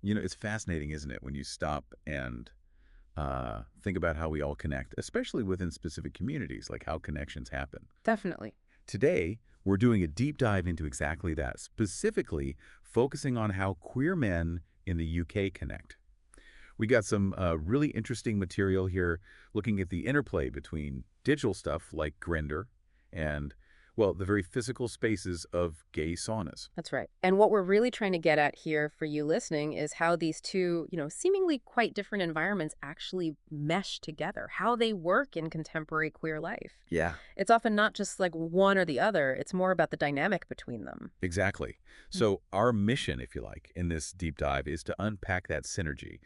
It's fascinating, isn't it, when you stop and think about how we all connect, especially within specific communities, like how connections happen. Definitely. Today, we're doing a deep dive into exactly that, specifically focusing on how queer men in the UK connect. We got some really interesting material here looking at the interplay between digital stuff like Grindr and, well, the very physical spaces of gay saunas. That's right. And what we're really trying to get at here for you listening is how these two, seemingly quite different environments actually mesh together, how they work in contemporary queer life. Yeah. It's often not just like one or the other, it's more about the dynamic between them. Exactly. Mm. So our mission, if you like, in this deep dive is to unpack that synergy.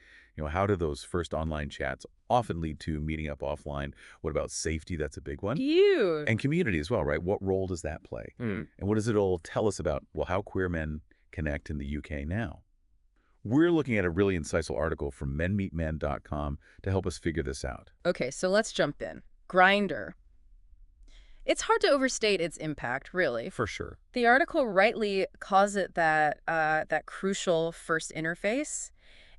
How do those first online chats often lead to meeting up offline? What about safety? That's a big one. Cute. And community as well, right? What role does that play? And what does it all tell us about, well, how queer men connect in the UK now? We're looking at a really insightful article from menmeetmen.com to help us figure this out. Okay, so let's jump in. Grinder. It's hard to overstate its impact, really. For sure. The article rightly calls it that crucial first interface.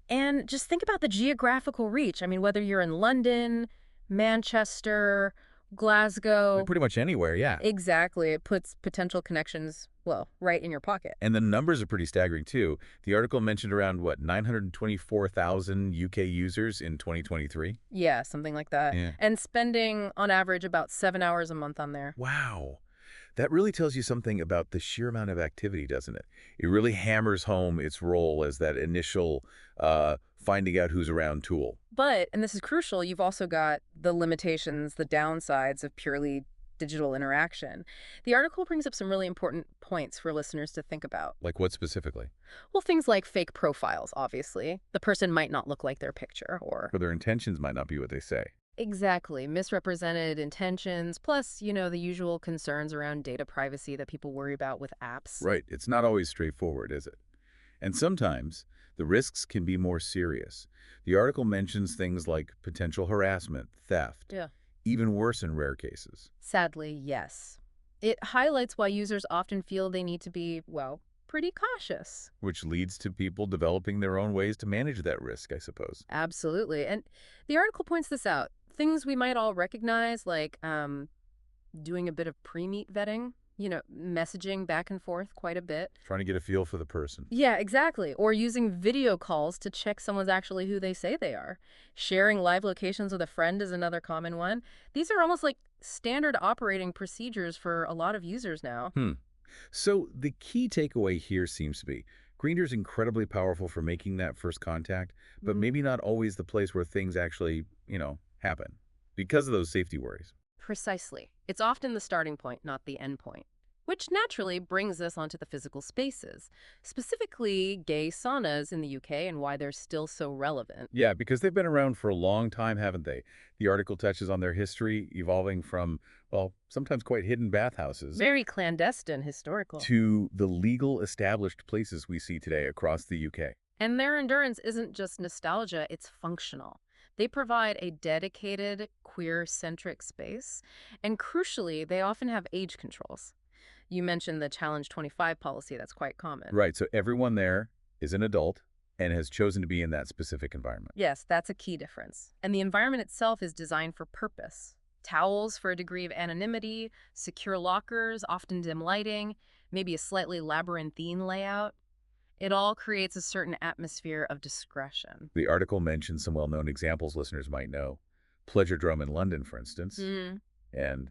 And just think about the geographical reach. I mean, whether you're in London, Manchester, Like Glasgow, pretty much anywhere, yeah. exactly. It puts potential connections, well, right in your pocket. And the numbers are pretty staggering, too. The article mentioned around, what, 924,000 UK users in 2023? Yeah, something like that. Yeah. And spending, on average, about 7 hours a month on there. Wow. That really tells you something about the sheer amount of activity, doesn't it? It really hammers home its role as that initial finding out who's around tool. But, and this is crucial, you've also got the limitations, the downsides of purely digital interaction. The article brings up some really important points for listeners to think about. Like what specifically? Well, things like fake profiles, obviously. The person might not look like their picture, or Or their intentions might not be what they say. exactly, misrepresented intentions, plus, the usual concerns around data privacy that people worry about with apps. Right. It's not always straightforward, is it? And sometimes the risks can be more serious. The article mentions things like potential harassment, theft, Yeah. even worse in rare cases. Sadly, yes. It highlights why users often feel they need to be, well, pretty cautious. Which leads to people developing their own ways to manage that risk, I suppose. Absolutely. And the article points this out. Things we might all recognize, like doing a bit of pre-meet vetting, messaging back and forth quite a bit. Trying to get a feel for the person. Yeah, exactly. Or using video calls to check someone's actually who they say they are. Sharing live locations with a friend is another common one. These are almost like standard operating procedures for a lot of users now. So the key takeaway here seems to be Grindr's incredibly powerful for making that first contact, but Mhm. maybe not always the place where things actually, happen because of those safety worries. Precisely. It's often the starting point, not the end point. Which naturally brings us onto the physical spaces, specifically gay saunas in the UK and why they're still so relevant. Yeah, because they've been around for a long time, haven't they? The article touches on their history, evolving from, well, sometimes quite hidden bathhouses Very clandestine, historical. to the legal established places we see today across the UK. And their endurance isn't just nostalgia, it's functional. They provide a dedicated, queer-centric space, and crucially, they often have age controls. You mentioned the Challenge 25 policy, that's quite common. Right, so everyone there is an adult and has chosen to be in that specific environment. Yes, that's a key difference. And the environment itself is designed for purpose. Towels for a degree of anonymity, secure lockers, often dim lighting, maybe a slightly labyrinthine layout. It all creates a certain atmosphere of discretion. The article mentions some well-known examples listeners might know. Pleasure Drum in London, for instance, and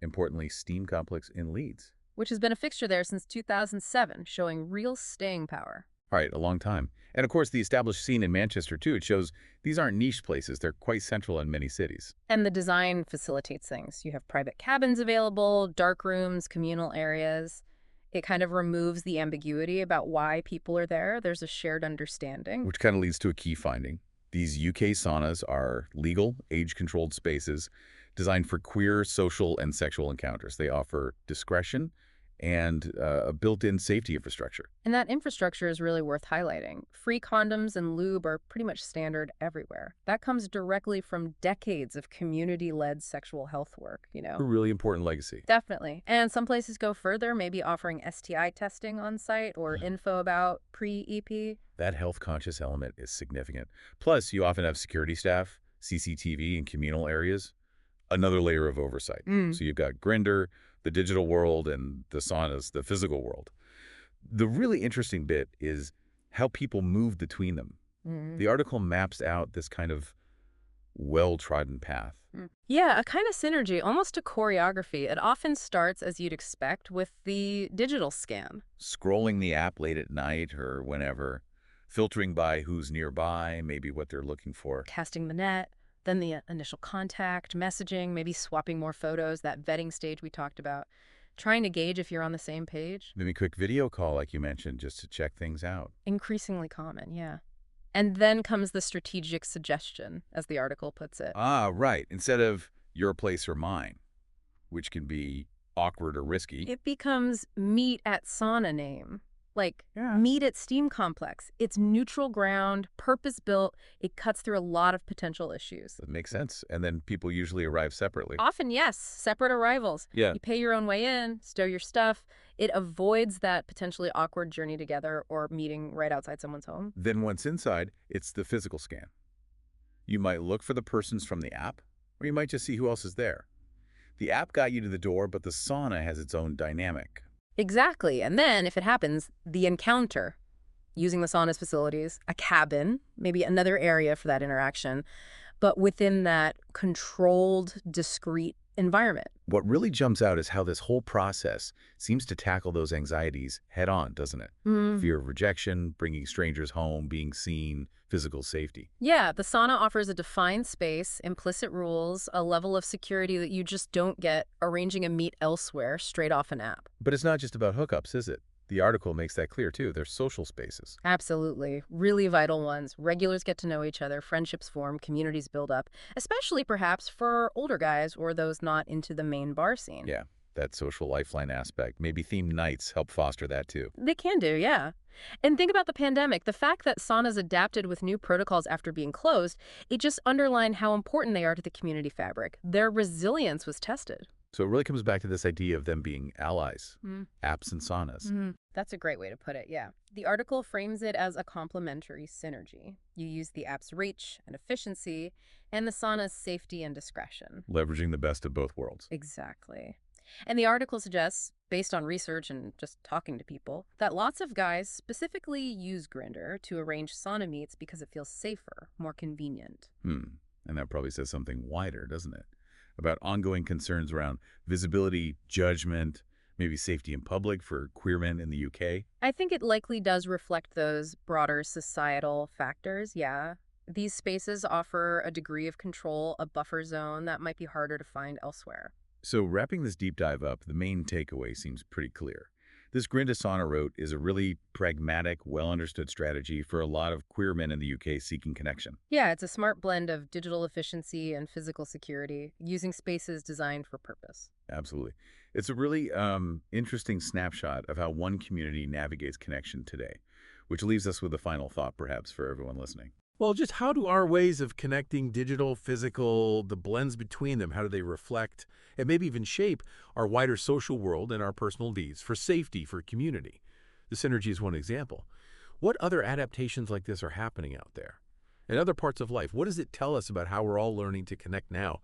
importantly, Steam Complex in Leeds. Which has been a fixture there since 2007, showing real staying power. All right, a long time. And of course, the established scene in Manchester, too. It shows these aren't niche places. They're quite central in many cities. And the design facilitates things. You have private cabins available, dark rooms, communal areas. It kind of removes the ambiguity about why people are there. There's a shared understanding. Which kind of leads to a key finding. These UK saunas are legal, age-controlled spaces designed for queer, social, and sexual encounters. They offer discretion and a built-in safety infrastructure. And that infrastructure is really worth highlighting. Free condoms and lube are pretty much standard everywhere. That comes directly from decades of community-led sexual health work, A really important legacy. Definitely. And some places go further, maybe offering STI testing on site or info about pre-EP. That health-conscious element is significant. Plus, you often have security staff, CCTV in communal areas, another layer of oversight. So you've got Grindr, the digital world, and the saunas, the physical world. The really interesting bit is how people move between them. The article maps out this kind of well-trodden path. Yeah, a kind of synergy, almost a choreography. It often starts, as you'd expect, with the digital scan. Scrolling the app late at night or whenever, filtering by who's nearby, maybe what they're looking for. Casting the net, then the initial contact, messaging, maybe swapping more photos, that vetting stage we talked about. Trying to gauge if you're on the same page. Maybe a quick video call, like you mentioned, just to check things out. Increasingly common, yeah. And then comes the strategic suggestion, as the article puts it. Ah, right. Instead of your place or mine, which can be awkward or risky. It becomes meet at sauna name. Like, Yeah. meet at steam complex. It's neutral ground, purpose-built. It cuts through a lot of potential issues. That makes sense. And then people usually arrive separately. Often, yes, separate arrivals. Yeah. You pay your own way in, stow your stuff. It avoids that potentially awkward journey together or meeting right outside someone's home. Then once inside, it's the physical scan. You might look for the persons from the app, or you might just see who else is there. The app got you to the door, but the sauna has its own dynamic. Exactly. And then, if it happens, the encounter, using the sauna's facilities, a cabin, maybe another area for that interaction, but within that controlled, discrete environment. What really jumps out is how this whole process seems to tackle those anxieties head on, doesn't it? Fear of rejection, bringing strangers home, being seen, physical safety. Yeah, the sauna offers a defined space, implicit rules, a level of security that you just don't get arranging a meet elsewhere straight off an app. But it's not just about hookups, is it? The article makes that clear, too. They're social spaces. Absolutely. Really vital ones. Regulars get to know each other, friendships form, communities build up, especially perhaps for older guys or those not into the main bar scene. Yeah, that social lifeline aspect. Maybe themed nights help foster that, too. They can do, yeah. And think about the pandemic. The fact that saunas adapted with new protocols after being closed, it just underlined how important they are to the community fabric. Their resilience was tested. So it really comes back to this idea of them being allies, apps and saunas. That's a great way to put it, yeah. The article frames it as a complementary synergy. You use the app's reach and efficiency and the sauna's safety and discretion. Leveraging the best of both worlds. Exactly. And the article suggests, based on research and just talking to people, that lots of guys specifically use Grindr to arrange sauna meets because it feels safer, more convenient. And that probably says something wider, doesn't it? About ongoing concerns around visibility, judgment, maybe safety in public for queer men in the UK. I think it likely does reflect those broader societal factors, yeah. These spaces offer a degree of control, a buffer zone that might be harder to find elsewhere. So wrapping this deep dive up, the main takeaway seems pretty clear. This Grindr sauna route is a really pragmatic, well-understood strategy for a lot of queer men in the UK seeking connection. Yeah, it's a smart blend of digital efficiency and physical security, using spaces designed for purpose. Absolutely. It's a really interesting snapshot of how one community navigates connection today, which leaves us with a final thought, perhaps, for everyone listening. Well, just how do our ways of connecting digital, physical, the blends between them, how do they reflect and maybe even shape our wider social world and our personal needs for safety, for community? The synergy is one example. What other adaptations like this are happening out there? In other parts of life, what does it tell us about how we're all learning to connect now